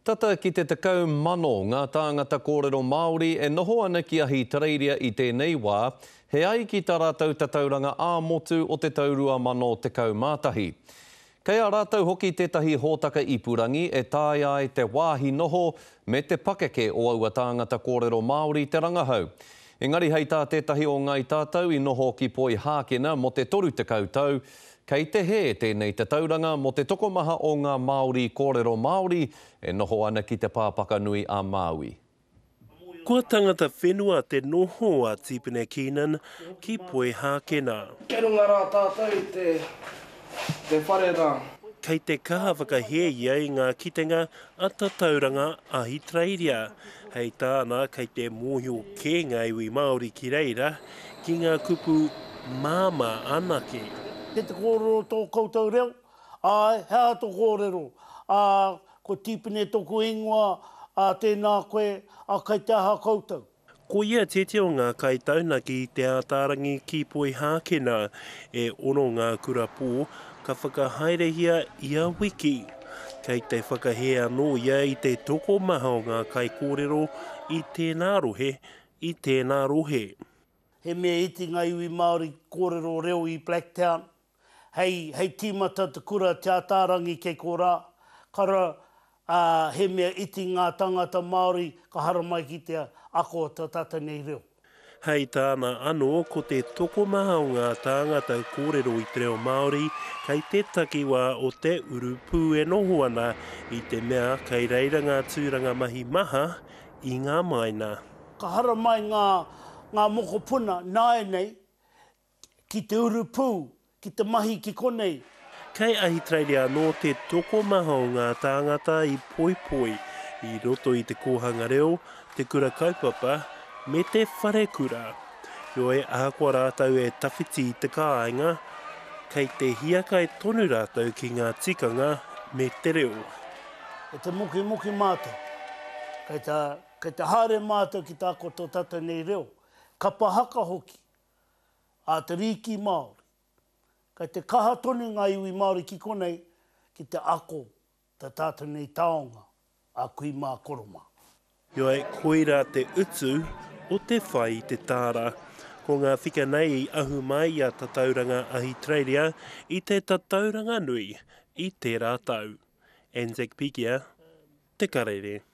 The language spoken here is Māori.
Tata ki te 10 mano ngā tāngata kōrero Māori e noho ana ki Ahitereiria I tēnei wā, he ai ki tā rātou tatauranga ā-motu o te taurua mano te kaumātahi. Kei a rātou hoki tētahi hōtaka ipurangi e tāi ai te wāhi noho me te pakeke o aua tāngata kōrero Māori te rangahau. Engari hei tā tētahi o ngai tātou I noho ki poi hākena mo te 30 tau, kei te he tēnei te tauranga mo te tokomaha o ngā Māori kōrero Māori e noho ana ki te pāpaka nui a Māui. Kua tangata whenua te noho a Tipene Keenan ki poi hākena. Ke runga rā tātou te whare rā. Kei te kaha whakahea ia I ngā kitenga a tatauranga Ahitereiria. Hei tāna kei te mōhio kēnga iwi Māori ki reira ki ngā kupu māma anake. He te kōrero tō koutou reo, hea tō kōrero, ko Tipene tōku ingoa, tēnā koe, kei te aha koutou. Ko ia tete o ngā kaitaunaki te ātārangi ki poi hākena e ono ngā kura pō ka whakahaerehia ia wiki. Kei te whakahea no ia I te toko maha o ngā kai kōrero I tēnā rohe, I tēnā rohe. He mea iti ngā iwi Māori kōrero reo I Blacktown. Hei tīmata te kura te ātārangi kei kōrā. Kara he mea iti ngā tangata Māori ka hara mai ki te ako te tata nei reo. Hei tāna anō ko te tokomaha o ngā tāngata kōrero I te reo Māori kei te takiwa o te urupū e noho ana I te mea kei reira ngā tūranga mahi maha I ngā maina. Ka hara mai ngā mokopuna nāe nei ki te urupū, ki te mahi ki konei. Kei Ahitereiria no te tokomaha o ngā tāngata I poipoi I roto I te kōhanga reo, te kura kaupapa, me te whare kura. Jo e ākua rātou e tawhiti I te kāinga, kei te hiaka e tonu rātou ki ngā tikanga me te reo. E te muki mātou. Kei te haere mātou ki tā koto tata nei reo. Ka pahaka hoki. A te riki Māori. Kei te kaha tonu ngā iwi Māori ki konei ki te ako te tātou nei taonga a kui mā koroma. Jo e koira te utu o te whai I te tāra. Ko ngā whika nei I ahu mai a tatauranga Ahitereiria I te tatauranga nui I te rātau. Anzac Pikia, Te Karere.